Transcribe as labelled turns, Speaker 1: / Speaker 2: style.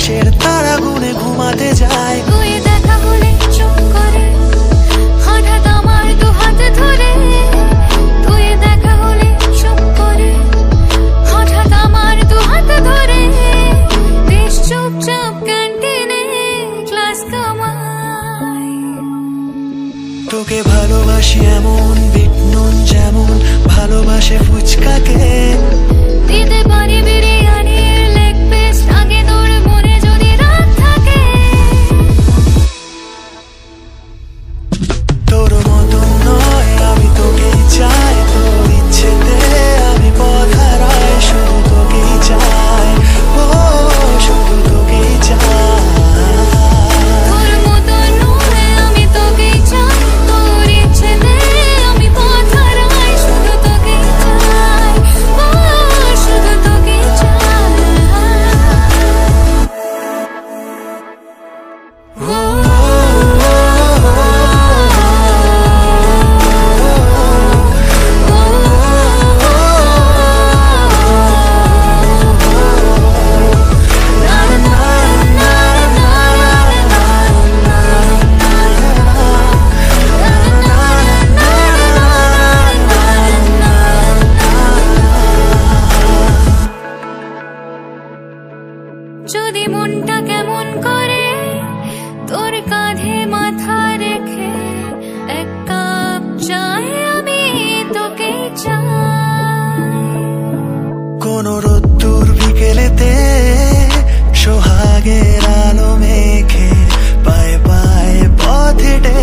Speaker 1: আকাশের তারা গুনে ঘুমাতে যায়।
Speaker 2: তুই দেখা হলে চুপ করে হঠাৎ আমার দু হাত ধরে, তুই দেখা হলে চুপ করে হঠাৎ আমার দু হাত ধরে, বেশ চুপচাপ ক্যান্টিনে ক্লাস কামাই।
Speaker 1: তোকে ভালোবাসি এমন বিট নুন যেমন ভালোবাসে ফুচকাকে,
Speaker 2: দিতে পারি বিরিয়ানির লেগ পিস আগে তোর মনে যদি রাত থাকে।
Speaker 1: তোর মতন নয় আমি তোকেই চাই, তোর ইচ্ছেতে আমি পথ হারাই, শুধু তোকেই চাই, ও শুধু তোকেই চাই।
Speaker 2: তোর মতো নয় আমি তোকেই চাই, তোর ইচ্ছেতে আমি পথ হারাই, শুধু তোকেই চাই, ও শুধু তোকেই চাই। যদি মনটা কেমন করে তোর কাঁধে মাথা রেখে এক কাপ চায় আমি তোকে চাই।
Speaker 1: কোন রোদ্দুর বিকেলেতে সোহাগের আলো মেখে পায়ে পায়ে পথ হেঁটে